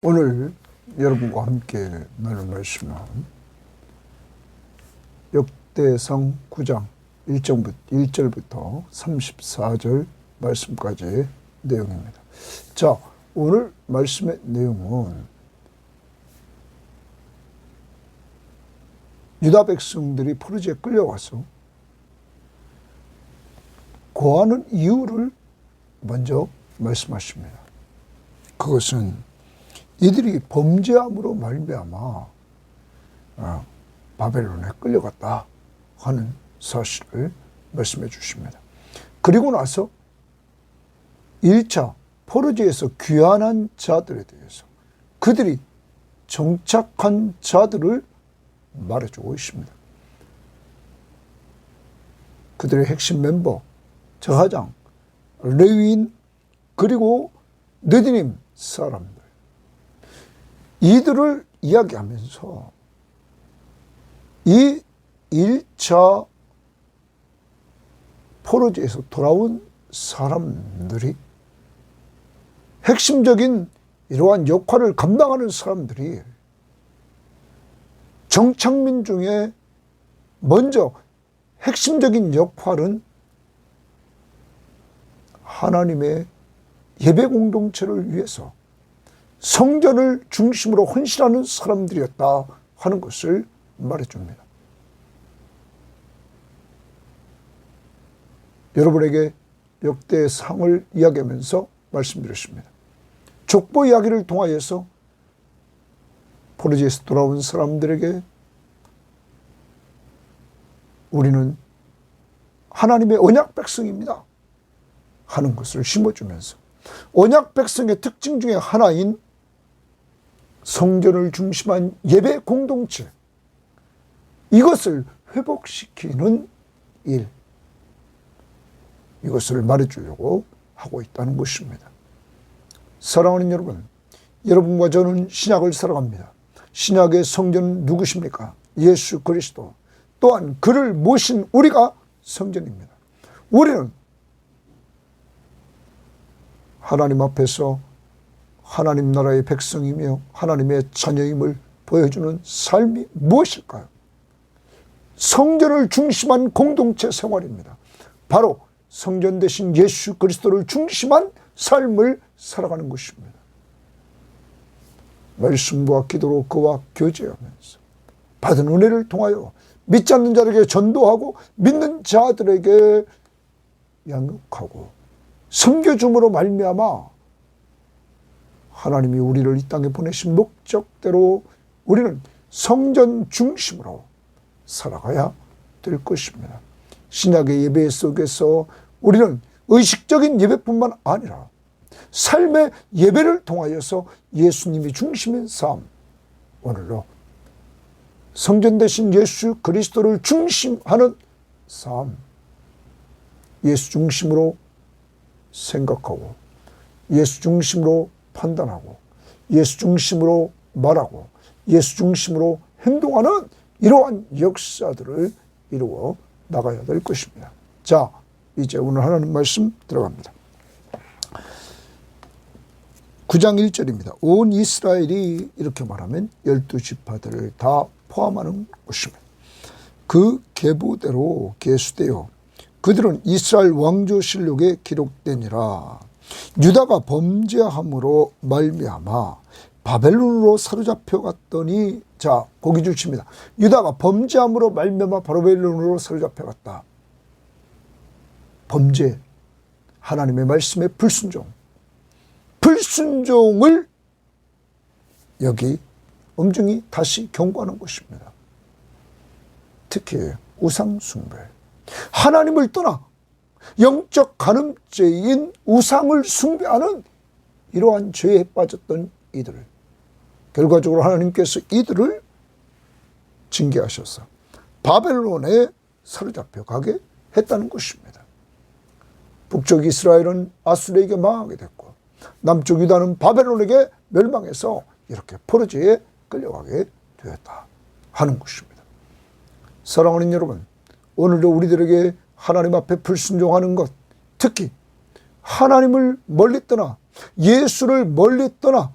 오늘 여러분과 함께 나눌 말씀은 역대상 9장 1절부터 34절 말씀까지의 내용입니다. 자, 오늘 말씀의 내용은 유다 백성들이 포르지에 끌려와서 고하는 이유를 먼저 말씀하십니다. 그것은 이들이 범죄함으로 말미암아 바벨론에 끌려갔다 하는 사실을 말씀해 주십니다. 그리고 나서 1차 포르지에서 귀환한 자들에 대해서 그들이 정착한 자들을 말해주고 있습니다. 그들의 핵심 멤버, 저하장, 레위인, 그리고 느디님 사람들, 이들을 이야기하면서 이 1차 포르지에서 돌아온 사람들이 핵심적인 이러한 역할을 감당하는 사람들이 정착민 중에 먼저 핵심적인 역할은 하나님의 예배 공동체를 위해서 성전을 중심으로 헌신하는 사람들이었다 하는 것을 말해줍니다. 여러분에게 역대상을 이야기하면서 말씀드렸습니다. 족보 이야기를 통하여서 포르지에서 돌아온 사람들에게 우리는 하나님의 언약 백성입니다 하는 것을 심어주면서 언약 백성의 특징 중에 하나인 성전을 중심한 예배 공동체, 이것을 회복시키는 일, 이것을 말해주려고 하고 있다는 것입니다. 사랑하는 여러분, 여러분과 저는 신약을 살아갑니다. 신약의 성전은 누구십니까? 예수 그리스도, 또한 그를 모신 우리가 성전입니다. 우리는 하나님 앞에서 하나님 나라의 백성이며 하나님의 자녀임을 보여주는 삶이 무엇일까요? 성전을 중심한 공동체 생활입니다. 바로 성전 대신 예수 그리스도를 중심한 삶을 살아가는 것입니다. 말씀과 기도로 그와 교제하면서 받은 은혜를 통하여 믿지 않는 자들에게 전도하고 믿는 자들에게 양육하고 섬겨줌으로 말미암아 하나님이 우리를 이 땅에 보내신 목적대로 우리는 성전 중심으로 살아가야 될 것입니다. 신약의 예배 속에서 우리는 의식적인 예배뿐만 아니라 삶의 예배를 통하여서 예수님이 중심인 삶, 오늘로 성전 대신 예수 그리스도를 중심하는 삶, 예수 중심으로 생각하고 예수 중심으로 판단하고 예수 중심으로 말하고 예수 중심으로 행동하는 이러한 역사들을 이루어 나가야 될 것입니다. 자, 이제 오늘 하나님 말씀 들어갑니다. 9장 1절입니다. 온 이스라엘이 이렇게 말하면 12지파들을 다 포함하는 것입니다. 그 계보대로 계수되어 그들은 이스라엘 왕조실록에 기록되니라. 유다가 범죄함으로 말미암아 바벨론으로 사로잡혀 갔더니, 자, 거기 주십니다. 유다가 범죄함으로 말미암아 바벨론으로 사로잡혀 갔다. 범죄, 하나님의 말씀에 불순종, 불순종을 여기 엄중히 다시 경고하는 것입니다. 특히 우상 숭배, 하나님을 떠나 영적 간음죄인 우상을 숭배하는 이러한 죄에 빠졌던 이들을, 결과적으로 하나님께서 이들을 징계하셔서 바벨론에 사로잡혀 가게 했다는 것입니다. 북쪽 이스라엘은 아수르에게 망하게 됐고 남쪽 유다는 바벨론에게 멸망해서 이렇게 포르지에 끌려가게 되었다 하는 것입니다. 사랑하는 여러분, 오늘도 우리들에게 하나님 앞에 불순종하는 것, 특히 하나님을 멀리 떠나 예수를 멀리 떠나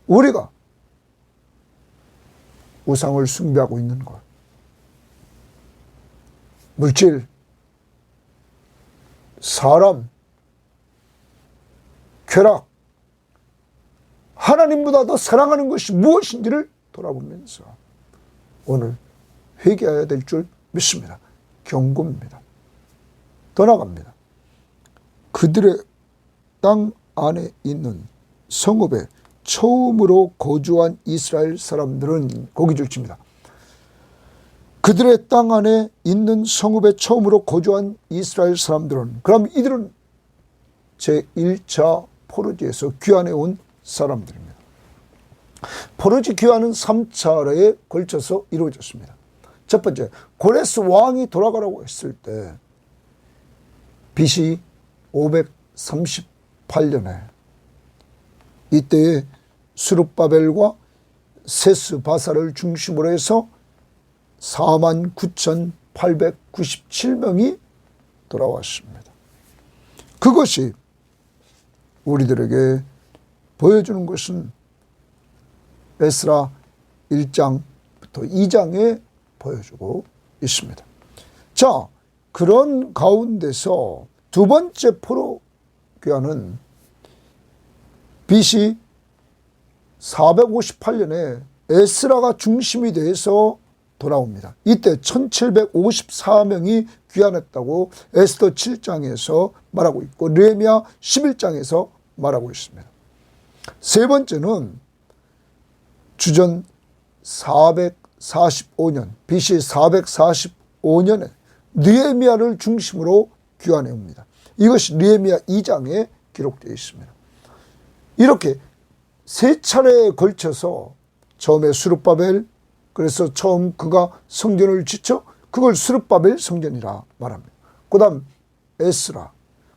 우리가 우상을 숭배하고 있는 것, 물질, 사람, 쾌락, 하나님보다 더 사랑하는 것이 무엇인지를 돌아보면서 오늘 회개해야 될 줄 믿습니다. 경고입니다. 더 나아갑니다. 그들의 땅 안에 있는 성읍에 처음으로 거주한 이스라엘 사람들은, 고기 줄칩니다. 그들의 땅 안에 있는 성읍에 처음으로 거주한 이스라엘 사람들은, 그럼 이들은 제1차 포로지에서 귀환해 온 사람들입니다. 포로지 귀환은 3차례에 걸쳐서 이루어졌습니다. 첫 번째, 고레스 왕이 돌아가라고 했을 때 BC 538년에 이때에 스룹바벨과 세스바사를 중심으로 해서 49,897명이 돌아왔습니다. 그것이 우리들에게 보여주는 것은 에스라 1장부터 2장에 보여주고 있습니다. 자, 그런 가운데서 두 번째 포로 귀환은 BC 458년에 에스라가 중심이 돼서 돌아옵니다. 이때 1754명이 귀환했다고 에스더 7장에서 말하고 있고 느헤미야 11장에서 말하고 있습니다. 세 번째는 주전 445년 BC 445년에 느헤미야를 중심으로 귀환해 옵니다. 이것이 느헤미야 2장에 기록되어 있습니다. 이렇게 세 차례에 걸쳐서 처음에 스룹바벨, 그래서 처음 그가 성전을 짓죠. 그걸 스룹바벨 성전이라 말합니다. 그 다음 에스라,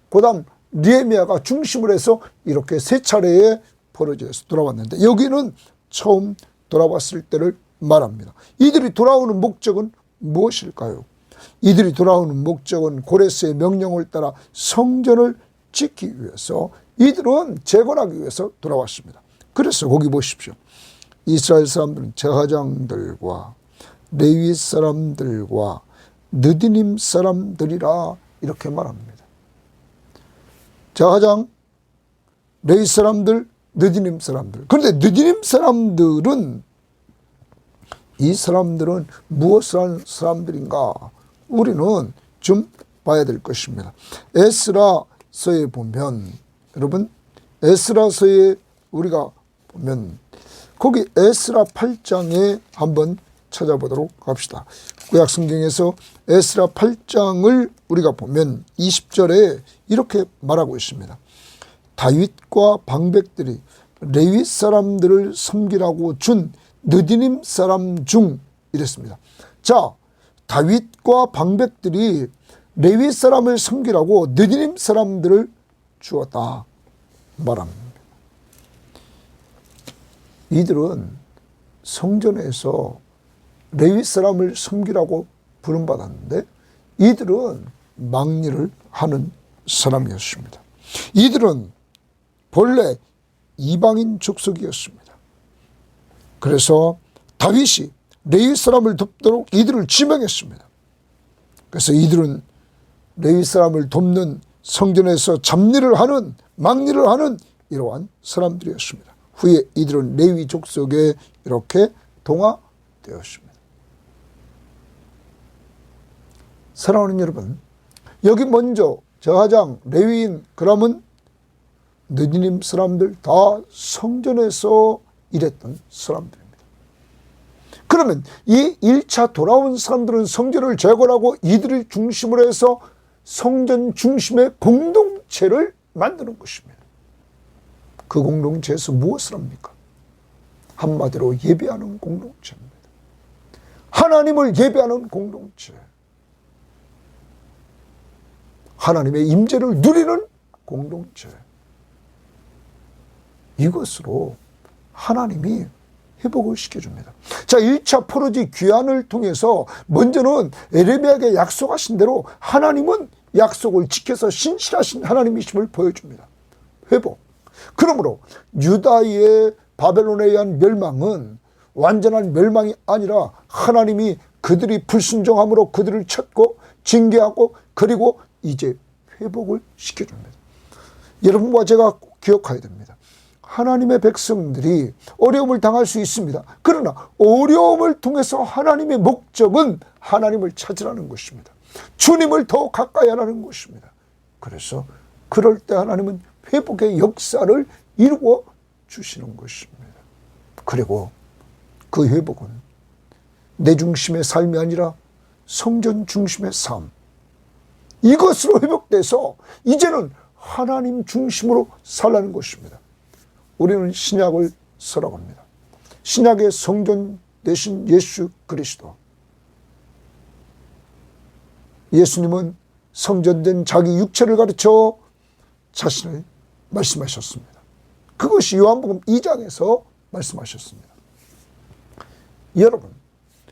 그 다음 느헤미야가 중심으로 해서 이렇게 세 차례에 벌어져서 돌아왔는데, 여기는 처음 돌아왔을 때를 말합니다. 이들이 돌아오는 목적은 무엇일까요? 이들이 돌아오는 목적은 고레스의 명령을 따라 성전을 짓기 위해서, 이들은 재건하기 위해서 돌아왔습니다. 그래서 거기 보십시오. 이스라엘 사람들은 제사장들과 레위 사람들과 느디님 사람들이라 이렇게 말합니다. 제사장, 레위 사람들, 느디님 사람들. 그런데 느디님 사람들은, 이 사람들은 무엇을 하는 사람들인가? 우리는 좀 봐야 될 것입니다. 에스라서에 보면, 여러분, 에스라서에 우리가 보면 거기 에스라 8장에 한번 찾아보도록 합시다. 구약 성경에서 에스라 8장을 우리가 보면 20절에 이렇게 말하고 있습니다. 다윗과 방백들이 레위 사람들을 섬기라고 준 느디님 사람 중, 이랬습니다. 자, 다윗과 방백들이 레위 사람을 섬기라고 느디님 사람들을 주었다 말합니다. 이들은 성전에서 레위 사람을 섬기라고 부름받았는데, 이들은 막리를 하는 사람이었습니다. 이들은 본래 이방인 족속이었습니다. 그래서 다윗이 레위 사람을 돕도록 이들을 지명했습니다. 그래서 이들은 레위 사람을 돕는, 성전에서 잡리를 하는, 막리를 하는 이러한 사람들이었습니다. 후에 이들은 레위 족속에 이렇게 동화되었습니다. 사랑하는 여러분, 여기 먼저 제사장, 레위인, 그러면 느디님 사람들 다 성전에서 일했던 사람들입니다. 그러면 이 1차 돌아온 사람들은 성전을 재건하고 이들을 중심으로 해서 성전 중심의 공동체를 만드는 것입니다. 그 공동체에서 무엇을 합니까? 한마디로 예배하는 공동체입니다. 하나님을 예배하는 공동체. 하나님의 임재를 누리는 공동체. 이것으로 하나님이 회복을 시켜줍니다. 자, 1차 포로지 귀환을 통해서 먼저는 에레미야에게 약속하신 대로 하나님은 약속을 지켜서 신실하신 하나님이심을 보여줍니다. 회복. 그러므로 유다의 바벨론에 의한 멸망은 완전한 멸망이 아니라 하나님이 그들이 불순종함으로 그들을 쳤고 징계하고 그리고 이제 회복을 시켜줍니다. 여러분과 제가 꼭 기억해야 됩니다. 하나님의 백성들이 어려움을 당할 수 있습니다. 그러나 어려움을 통해서 하나님의 목적은 하나님을 찾으라는 것입니다. 주님을 더 가까이 하라는 것입니다. 그래서 그럴 때 하나님은 회복의 역사를 이루어 주시는 것입니다. 그리고 그 회복은 내 중심의 삶이 아니라 성전 중심의 삶, 이것으로 회복돼서 이제는 하나님 중심으로 살라는 것입니다. 우리는 신약을 살아갑니다. 신약의 성전 되신 예수 그리스도, 예수님은 성전된 자기 육체를 가르쳐 자신을 말씀하셨습니다. 그것이 요한복음 2장에서 말씀하셨습니다. 여러분,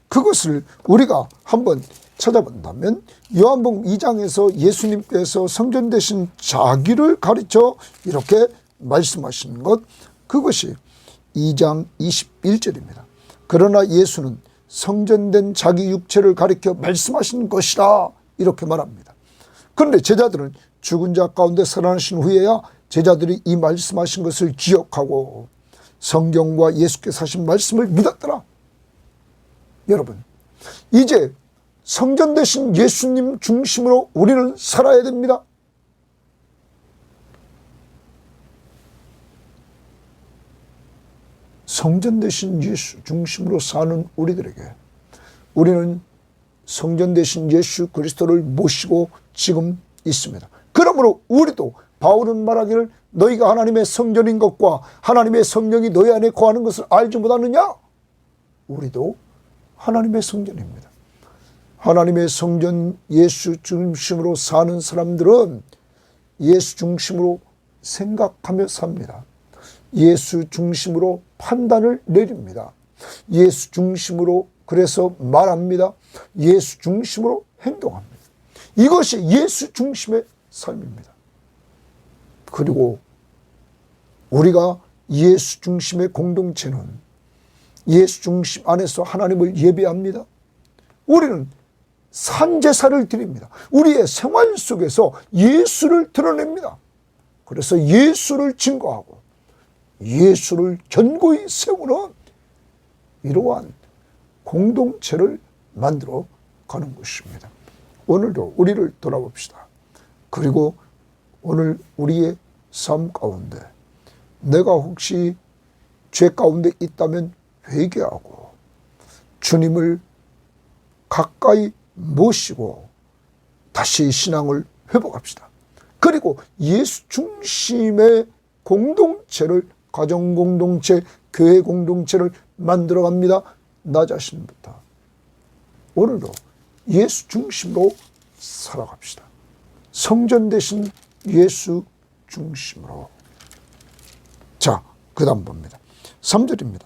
그것을 우리가 한번 찾아본다면 요한복음 2장에서 예수님께서 성전 되신 자기를 가르쳐 이렇게 말씀하시는 것, 그것이 2장 21절입니다. 그러나 예수는 성전된 자기 육체를 가리켜 말씀하신 것이라 이렇게 말합니다. 그런데 제자들은 죽은 자 가운데 살아나신 후에야 제자들이 이 말씀하신 것을 기억하고 성경과 예수께서 하신 말씀을 믿었더라. 여러분, 이제 성전 되신 예수님 중심으로 우리는 살아야 됩니다. 성전 되신 예수 중심으로 사는 우리들에게 우리는 성전 되신 예수 그리스도를 모시고 지금 있습니다. 그러므로 우리도 바울은 말하기를 너희가 하나님의 성전인 것과 하나님의 성령이 너희 안에 거하는 것을 알지 못하느냐? 우리도 하나님의 성전입니다. 하나님의 성전 예수 중심으로 사는 사람들은 예수 중심으로 생각하며 삽니다. 예수 중심으로 판단을 내립니다. 예수 중심으로 그래서 말합니다. 예수 중심으로 행동합니다. 이것이 예수 중심의 삶입니다. 그리고 우리가 예수 중심의 공동체는 예수 중심 안에서 하나님을 예배합니다. 우리는 산제사를 드립니다. 우리의 생활 속에서 예수를 드러냅니다. 그래서 예수를 증거하고 예수를 견고히 세우는 이러한 공동체를 만들어 가는 것입니다. 오늘도 우리를 돌아봅시다. 그리고 오늘 우리의 삶 가운데 내가 혹시 죄 가운데 있다면 회개하고 주님을 가까이 모시고 다시 신앙을 회복합시다. 그리고 예수 중심의 공동체를, 가정 공동체, 교회 공동체를 만들어 갑니다. 나 자신부터 오늘도 예수 중심으로 살아갑시다. 성전 되신 예수 중심으로. 자, 그 다음 봅니다. 3절입니다.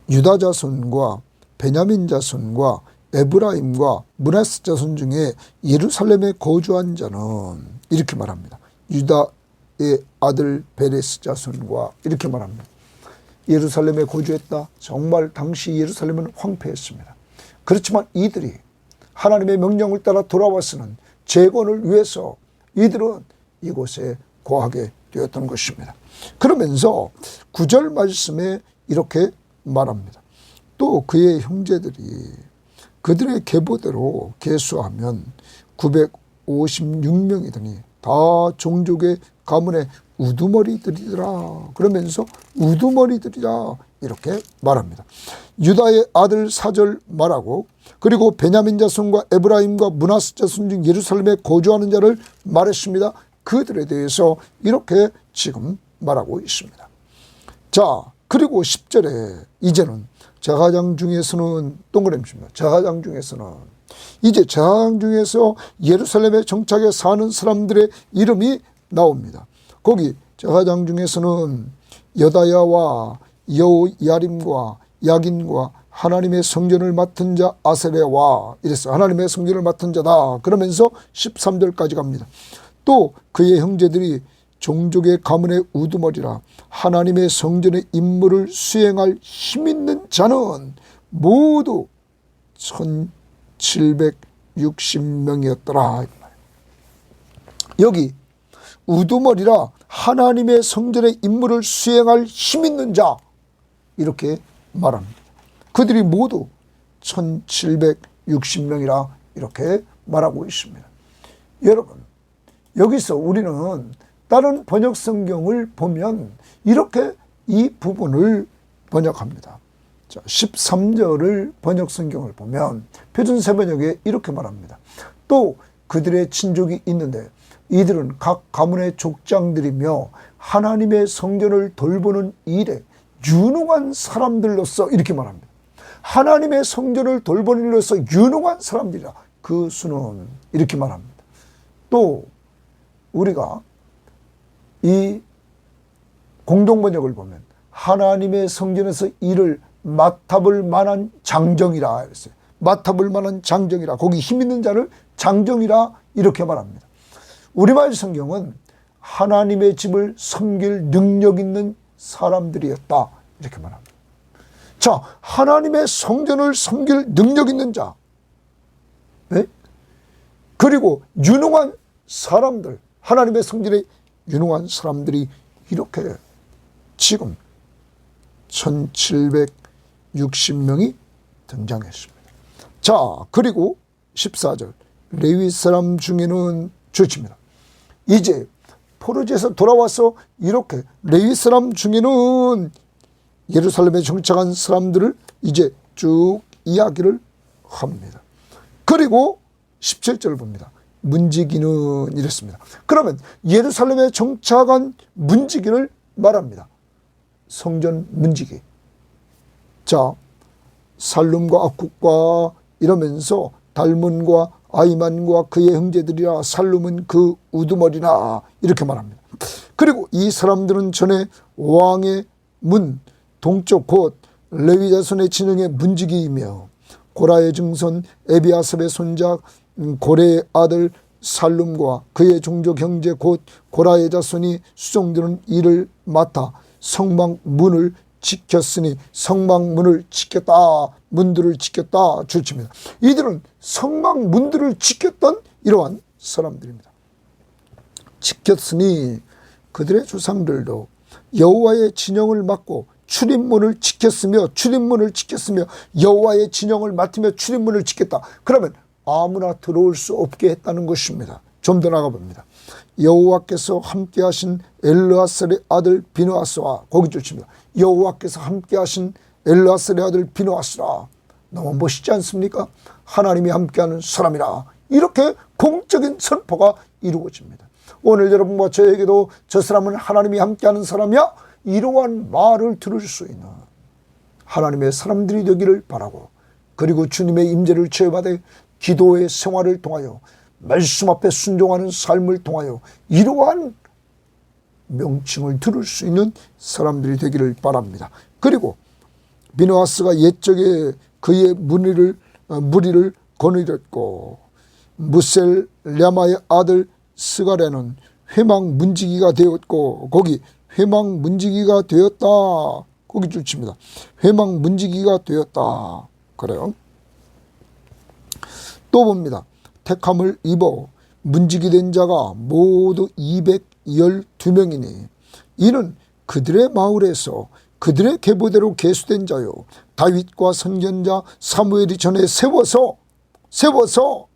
유다 자손과 베냐민 자손과 에브라임과 므낫세 자손 중에 예루살렘에 거주한 자는 이렇게 말합니다. 유다의 아들 베레스 자손과 이렇게 말합니다. 예루살렘에 거주했다. 정말 당시 예루살렘은 황폐했습니다. 그렇지만 이들이 하나님의 명령을 따라 돌아와서는 재건을 위해서 이들은 이곳에 거하게 되었던 것입니다. 그러면서 9절 말씀에 이렇게 말합니다. 또 그의 형제들이 그들의 계보대로 계수하면 956명이더니 다 종족의 가문의 우두머리들이더라. 그러면서 우두머리들이라 이렇게 말합니다. 유다의 아들 4절 말하고 그리고 베냐민 자손과 에브라임과 므낫세 자손 중 예루살렘에 거주하는 자를 말했습니다. 그들에 대해서 이렇게 지금 말하고 있습니다. 자, 그리고 10절에 이제는 제사장 중에서는 동그라미입니다. 제사장 중에서는 이제 제사장 중에서 예루살렘에 정착해 사는 사람들의 이름이 나옵니다. 거기 제사장 중에서는 여다야와 여호야림과 야긴과 하나님의 성전을 맡은 자 아세레와 이랬어요. 하나님의 성전을 맡은 자다. 그러면서 13절까지 갑니다. 또 그의 형제들이 종족의 가문의 우두머리라. 하나님의 성전의 임무를 수행할 힘있는 자는 모두 1760명이었더라. 여기 우두머리라 하나님의 성전의 임무를 수행할 힘있는 자 이렇게 말합니다. 그들이 모두 1760명이라 이렇게 말하고 있습니다. 여러분, 여기서 우리는 다른 번역 성경을 보면 이렇게 이 부분을 번역합니다. 자, 13절을 번역 성경을 보면 표준세번역에 이렇게 말합니다. 또 그들의 친족이 있는데 이들은 각 가문의 족장들이며 하나님의 성전을 돌보는 일에 유능한 사람들로서 이렇게 말합니다. 하나님의 성전을 돌보는 일로서 유능한 사람들이라. 그 수는 이렇게 말합니다. 또 우리가 이 공동번역을 보면 하나님의 성전에서 일을 맡아볼 만한 장정이라 했어요. 맡아볼 만한 장정이라. 거기 힘 있는 자를 장정이라 이렇게 말합니다. 우리말 성경은 하나님의 집을 섬길 능력 있는 사람들이었다 이렇게 말합니다. 자, 하나님의 성전을 섬길 능력 있는 자, 네? 그리고 유능한 사람들, 하나님의 성전에 유능한 사람들이 이렇게 지금 1760명이 등장했습니다. 자, 그리고 14절 레위 사람 중에는 좋습니다. 이제 포로지에서 돌아와서 이렇게 레위 사람 중에는 예루살렘에 정착한 사람들을 이제 쭉 이야기를 합니다. 그리고 17절을 봅니다. 문지기는 이랬습니다. 그러면 예루살렘에 정착한 문지기를 말합니다. 성전 문지기. 자, 살룸과 악국과 이러면서 달문과 아이만과 그의 형제들이라. 살룸은 그 우두머리나 이렇게 말합니다. 그리고 이 사람들은 전에 왕의 문 동쪽 곧 레위 자손의 진영의 문지기이며 고라의 증손 에비아삽의 손자 고레의 아들 살룸과 그의 종족 형제 곧 고라의 자손이 수종드는 일을 맡아 성막문을 지켰으니 성막문을 지켰다. 문들을 지켰다. 줄칩니다. 이들은 성막문들을 지켰던 이러한 사람들입니다. 지켰으니 그들의 조상들도 여호와의 진영을 맡고 출입문을 지켰으며 여호와의 진영을 맡으며 출입문을 지켰다. 그러면 아무나 들어올 수 없게 했다는 것입니다. 좀 더 나가봅니다. 여호와께서 함께하신 엘르아살의 아들 비느하스와 거기 주십니다. 여호와께서 함께하신 엘르아살의 아들 비느하스라. 너무 멋있지 않습니까? 하나님이 함께하는 사람이라. 이렇게 공적인 선포가 이루어집니다. 오늘 여러분과 저에게도 저 사람은 하나님이 함께하는 사람이야? 이러한 말을 들을 수 있는 하나님의 사람들이 되기를 바라고, 그리고 주님의 임재를 체험하되 기도의 생활을 통하여 말씀 앞에 순종하는 삶을 통하여 이러한 명칭을 들을 수 있는 사람들이 되기를 바랍니다. 그리고 비느하스가 옛적에 그의 무리를 거느렸고 무셀 랴마의 아들 스가랴는 회막 문지기가 되었고 거기 회막 문지기가 되었다. 거기 줄칩니다. 회막 문지기가 되었다. 그래요. 또 봅니다. 택함을 입어 문지기 된 자가 모두 212명이니 이는 그들의 마을에서 그들의 계보대로 계수된 자요 다윗과 선견자 사무엘이 전에 세워서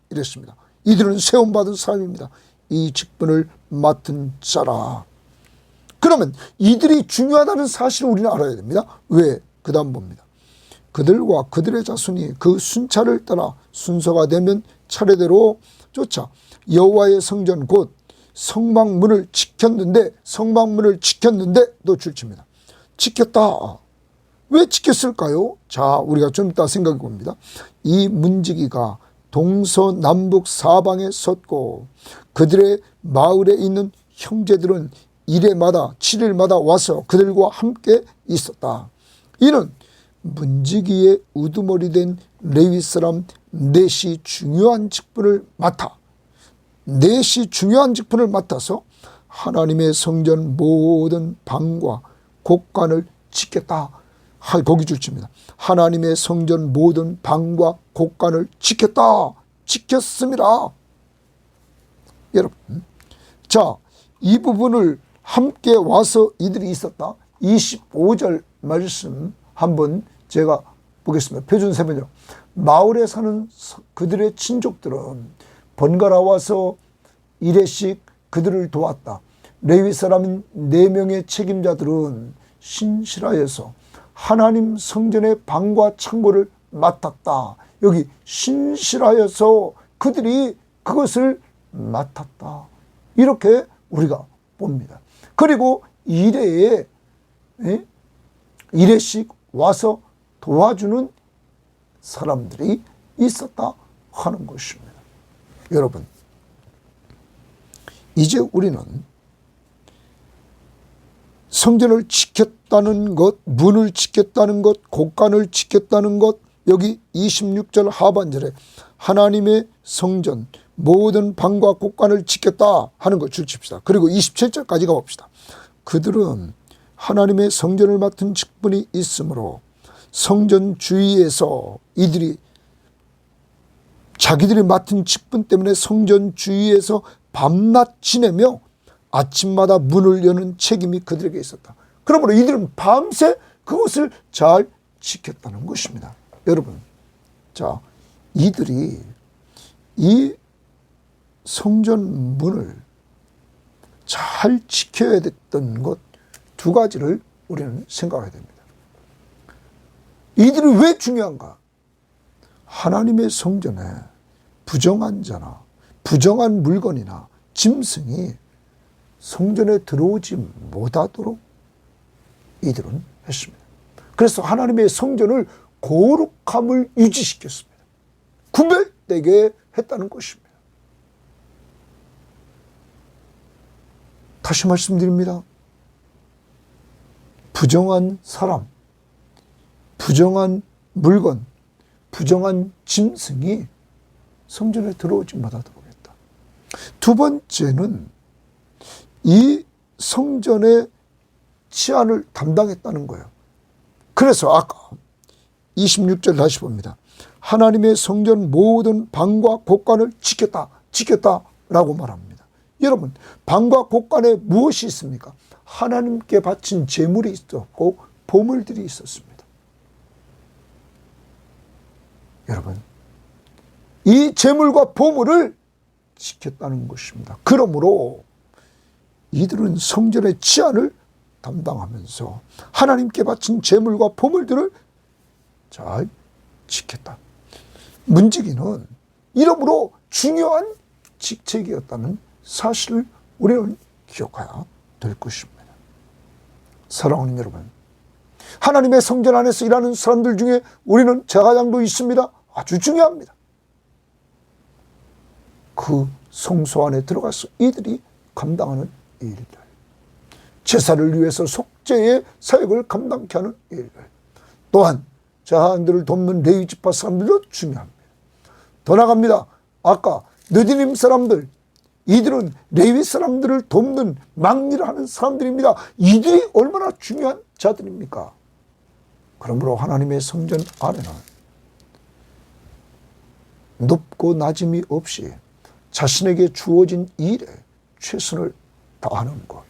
이랬습니다. 이들은 세움받은 사람입니다. 이 직분을 맡은 자라. 그러면 이들이 중요하다는 사실을 우리는 알아야 됩니다. 왜? 그 다음 봅니다. 그들과 그들의 자손이 그 순찰을 따라 순서가 되면 차례대로 쫓아 여호와의 성전 곧 성막문을 지켰는데 또 줄칩니다. 지켰다. 왜 지켰을까요? 자, 우리가 좀 이따 생각해 봅니다. 이 문지기가 동서남북 사방에 섰고 그들의 마을에 있는 형제들은 7일마다 와서 그들과 함께 있었다. 이는 문지기의 우두머리 된 레위 사람 넷이 중요한 직분을 맡아서 하나님의 성전 모든 방과 곳간을 지켰다. 거기 줄칩니다. 하나님의 성전 모든 방과 곳간을 지켰다. 지켰습니다. 여러분, 자, 이 부분을 함께 와서 이들이 있었다. 25절 말씀 한번 제가 보겠습니다. 표준 세번역. 마을에 사는 그들의 친족들은 번갈아 와서 1회씩 그들을 도왔다. 레위 사람인 4명의 책임자들은 신실하여서 하나님 성전의 방과 창고를 맡았다. 여기 신실하여서 그들이 그것을 맡았다. 이렇게 우리가 봅니다. 그리고 1회씩 와서 도와주는 사람들이 있었다 하는 것입니다. 여러분, 이제 우리는 성전을 지켰다는 것, 문을 지켰다는 것, 곳간을 지켰다는 것, 여기 26절 하반절에 하나님의 성전 모든 방과 곳간을 지켰다 하는 것 줄칩시다. 그리고 27절까지 가봅시다. 그들은 하나님의 성전을 맡은 직분이 있으므로 성전 주위에서 이들이 자기들이 맡은 직분 때문에 성전 주위에서 밤낮 지내며 아침마다 문을 여는 책임이 그들에게 있었다. 그러므로 이들은 밤새 그것을 잘 지켰다는 것입니다. 여러분, 자, 이들이 이 성전 문을 잘 지켜야 됐던 것 2가지를 우리는 생각해야 됩니다. 이들이 왜 중요한가? 하나님의 성전에 부정한 자나 부정한 물건이나 짐승이 성전에 들어오지 못하도록 이들은 했습니다. 그래서 하나님의 성전을 거룩함을 유지시켰습니다. 구별되게 했다는 것입니다. 다시 말씀드립니다. 부정한 사람, 부정한 물건, 부정한 짐승이 성전에 들어오지 못하도록 했다. 2번째는 이 성전의 치안을 담당했다는 거예요. 그래서 아까 26절 다시 봅니다. 하나님의 성전 모든 방과 곳간을 지켰다라고 말합니다. 여러분, 방과 곳간에 무엇이 있습니까? 하나님께 바친 제물이 있었고 보물들이 있었습니다. 여러분, 이 제물과 보물을 지켰다는 것입니다. 그러므로 이들은 성전의 치안을 담당하면서 하나님께 바친 제물과 보물들을 잘 지켰다. 문지기는 이러므로 중요한 직책이었다는 사실을 우리는 기억해야 될 것입니다. 사랑하는 여러분, 하나님의 성전 안에서 일하는 사람들 중에 우리는 제사장도 있습니다. 아주 중요합니다. 그 성소 안에 들어가서 이들이 감당하는 일들, 제사를 위해서 속죄의 사역을 감당케 하는 일들, 또한 제사장들을 돕는 레위 지파 사람들도 중요합니다. 더 나갑니다. 아까 느디님 사람들, 이들은 레위 사람들을 돕는 막리를 하는 사람들입니다. 이들이 얼마나 중요한 자들입니까? 그러므로 하나님의 성전 안에는 높고 낮음이 없이 자신에게 주어진 일에 최선을 다하는 것,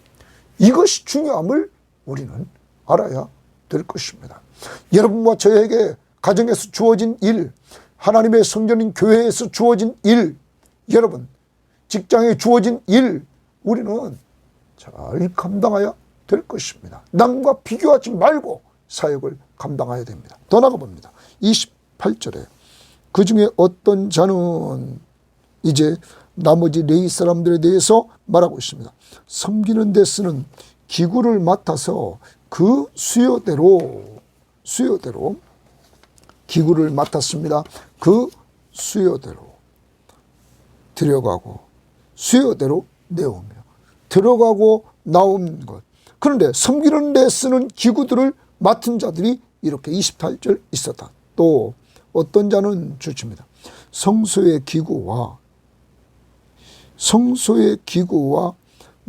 이것이 중요함을 우리는 알아야 될 것입니다. 여러분과 저에게 가정에서 주어진 일, 하나님의 성전인 교회에서 주어진 일, 여러분 직장에 주어진 일, 우리는 잘 감당해야 될 것입니다. 남과 비교하지 말고 사역을 감당해야 됩니다. 더 나가봅니다. 28절에 그 중에 어떤 자는 이제 나머지 레위 사람들에 대해서 말하고 있습니다. 섬기는 데 쓰는 기구를 맡아서 그 수요대로 기구를 맡았습니다. 그 수요대로 들어가고 수요대로 내오며 들어가고 나온 것. 그런데 섬기는 데 쓰는 기구들을 맡은 자들이 이렇게 28절 있었다. 또 어떤 자는 주칩니다. 성소의 기구와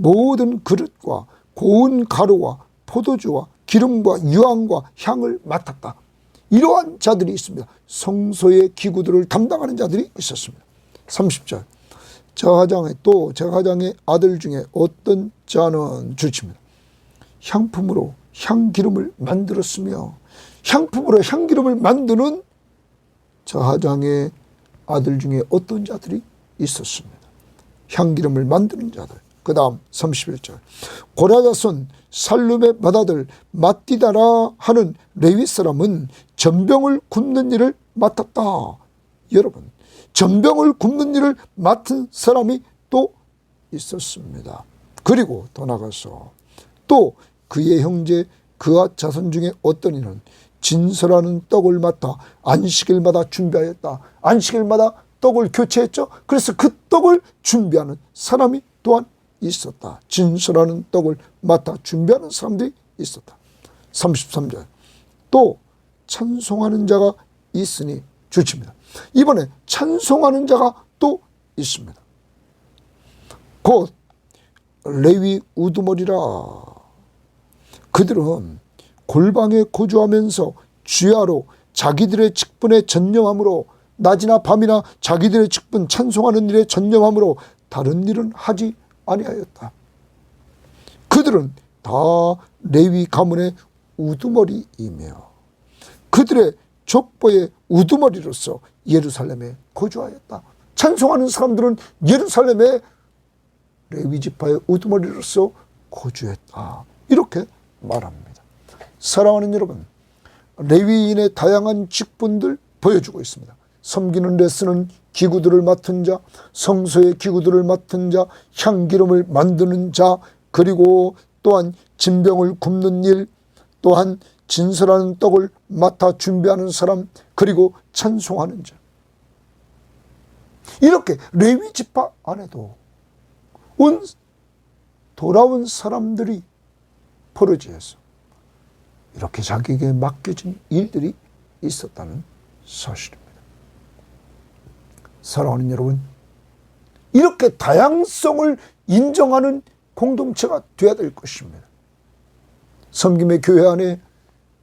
모든 그릇과 고운 가루와 포도주와 기름과 유황과 향을 맡았다. 이러한 자들이 있습니다. 성소의 기구들을 담당하는 자들이 있었습니다. 30절. 제사장의 아들 중에 어떤 자는 주칩니다. 향품으로 향기름을 만들었으며, 향품으로 향기름을 만드는 제사장의 아들 중에 어떤 자들이 있었습니다. 향기름을 만드는 자들. 그 다음 31절. 고라자손 살룸의 맏아들 마띠다라 하는 레위 사람은 전병을 굽는 일을 맡았다. 여러분, 전병을 굽는 일을 맡은 사람이 또 있었습니다. 그리고 더 나가서 또 그의 형제 그와 자손 중에 어떤 이는 진설하는 떡을 맡아 안식일마다 준비하였다. 안식일마다 떡을 교체했죠. 그래서 그 떡을 준비하는 사람이 또한 있었다. 진설하는 떡을 맡아 준비하는 사람들이 있었다. 33절. 또 찬송하는 자가 있으니 주칩니다. 이번에 찬송하는 자가 또 있습니다. 곧 레위 우두머리라. 그들은 골방에 거주하면서 주야로 자기들의 직분에 전념함으로, 낮이나 밤이나 자기들의 직분 찬송하는 일에 전념함으로 다른 일은 하지 아니하였다. 그들은 다 레위 가문의 우두머리이며 그들의 족보의 우두머리로서 예루살렘에 거주하였다. 찬송하는 사람들은 예루살렘의 레위 지파의 우두머리로서 거주했다. 이렇게 말합니다. 사랑하는 여러분, 레위인의 다양한 직분들 보여주고 있습니다. 섬기는 데 쓰는 기구들을 맡은 자, 성소의 기구들을 맡은 자, 향기름을 만드는 자, 그리고 또한 진병을 굽는 일, 또한 진설하는 떡을 맡아 준비하는 사람, 그리고 찬송하는 자. 이렇게 레위 지파 안에도 돌아온 사람들이 포르지에서 이렇게 자기에게 맡겨진 일들이 있었다는 사실입니다. 사랑하는 여러분, 이렇게 다양성을 인정하는 공동체가 되어야 될 것입니다. 섬김의 교회 안에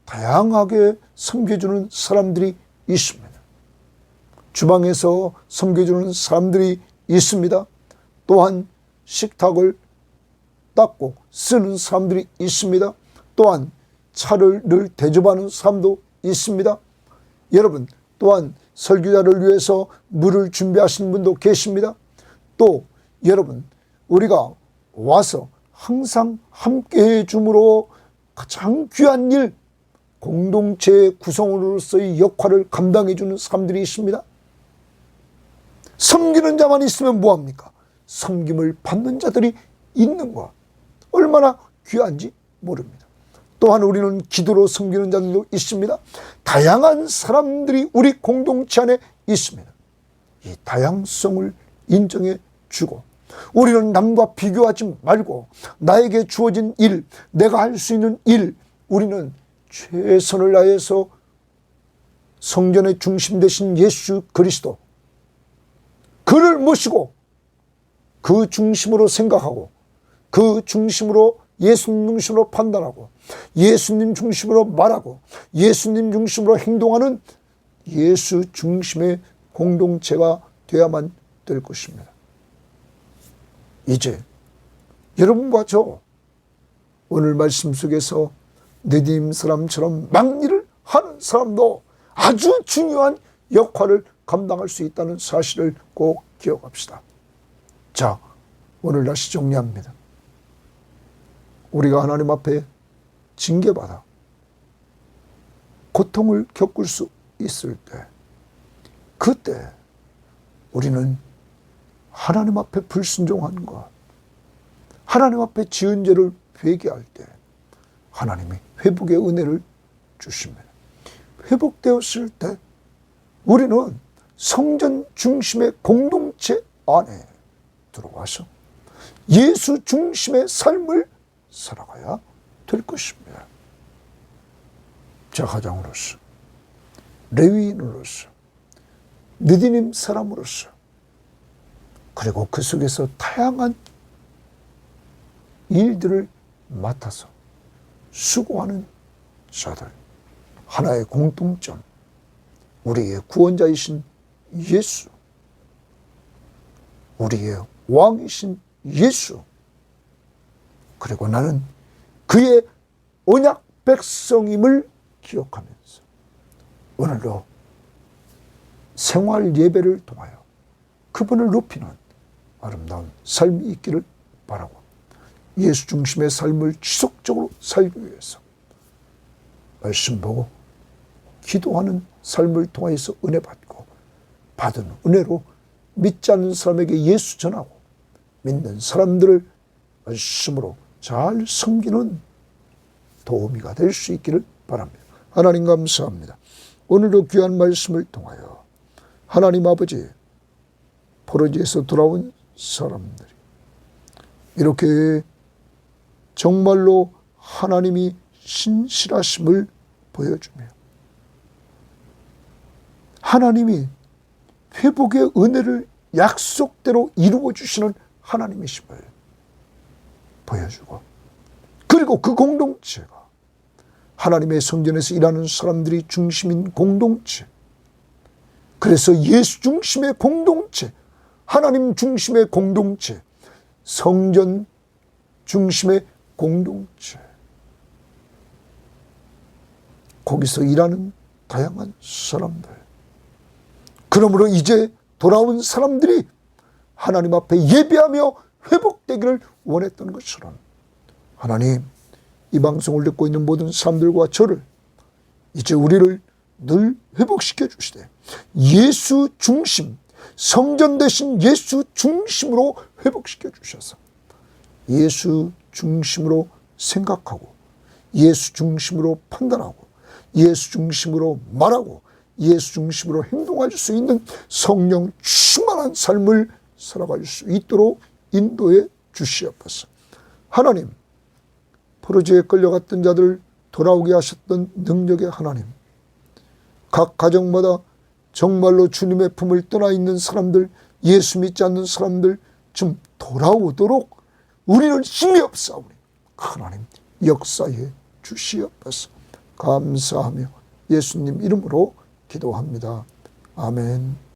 다양하게 섬겨주는 사람들이 있습니다. 주방에서 섬겨주는 사람들이 있습니다. 또한 식탁을 닦고 쓰는 사람들이 있습니다. 또한 차를 늘 대접하는 사람도 있습니다. 여러분, 또한 설교자를 위해서 물을 준비하시는 분도 계십니다. 또 여러분, 우리가 와서 항상 함께해 줌으로 가장 귀한 일, 공동체의 구성원으로서의 역할을 감당해 주는 사람들이 있습니다. 섬기는 자만 있으면 뭐합니까? 섬김을 받는 자들이 있는 것, 얼마나 귀한지 모릅니다. 또한 우리는 기도로 섬기는 자들도 있습니다. 다양한 사람들이 우리 공동체 안에 있습니다. 이 다양성을 인정해 주고, 우리는 남과 비교하지 말고 나에게 주어진 일, 내가 할 수 있는 일, 우리는 최선을 다해서 성전의 중심 되신 예수 그리스도, 그를 모시고 그 중심으로 생각하고, 그 중심으로 예수님 중심으로 판단하고, 예수님 중심으로 말하고, 예수님 중심으로 행동하는 예수 중심의 공동체가 되어야만 될 것입니다. 이제 여러분과 저 오늘 말씀 속에서 느디임 사람처럼 막일을 하는 사람도 아주 중요한 역할을 감당할 수 있다는 사실을 꼭 기억합시다. 자, 오늘 다시 정리합니다. 우리가 하나님 앞에 징계받아 고통을 겪을 수 있을 때, 그때 우리는 하나님 앞에 불순종한 것, 하나님 앞에 지은 죄를 회개할 때 하나님이 회복의 은혜를 주십니다. 회복되었을 때 우리는 성전 중심의 공동체 안에 들어와서 예수 중심의 삶을 살아가야 될 것입니다. 제사장으로서, 레위인으로서, 느디님 사람으로서, 그리고 그 속에서 다양한 일들을 맡아서 수고하는 자들. 하나의 공통점, 우리의 구원자이신 예수, 우리의 왕이신 예수, 그리고 나는 그의 언약 백성임을 기억하면서 오늘도 생활 예배를 통하여 그분을 높이는 아름다운 삶이 있기를 바라고, 예수 중심의 삶을 지속적으로 살기 위해서 말씀 보고 기도하는 삶을 통해서 은혜 받고, 받은 은혜로 믿지 않는 사람에게 예수 전하고, 믿는 사람들을 말씀으로 잘 섬기는 도우미가 될 수 있기를 바랍니다. 하나님 감사합니다. 오늘도 귀한 말씀을 통하여 하나님 아버지, 포로지에서 돌아온 사람들이 이렇게 정말로 하나님이 신실하심을 보여주며 하나님이 회복의 은혜를 약속대로 이루어 주시는 하나님이심을 보여주고, 그리고 그 공동체가 하나님의 성전에서 일하는 사람들이 중심인 공동체, 그래서 예수 중심의 공동체, 하나님 중심의 공동체, 성전 중심의 공동체, 거기서 일하는 다양한 사람들, 그러므로 이제 돌아온 사람들이 하나님 앞에 예배하며 회복되기를 원했던 것처럼, 하나님, 이 방송을 듣고 있는 모든 사람들과 저를 이제 우리를 늘 회복시켜 주시되 예수 중심, 성전 대신 예수 중심으로 회복시켜 주셔서 예수 중심으로 생각하고, 예수 중심으로 판단하고, 예수 중심으로 말하고, 예수 중심으로 행동할 수 있는 성령 충만한 삶을 살아갈 수 있도록 인도해 주시옵소서. 하나님, 포로지에 끌려갔던 자들 돌아오게 하셨던 능력의 하나님, 각 가정마다 정말로 주님의 품을 떠나 있는 사람들, 예수 믿지 않는 사람들 좀 돌아오도록 우리는 힘이 없사오니 하나님 역사해 주시옵소서. 감사하며 예수님 이름으로 기도합니다. 아멘.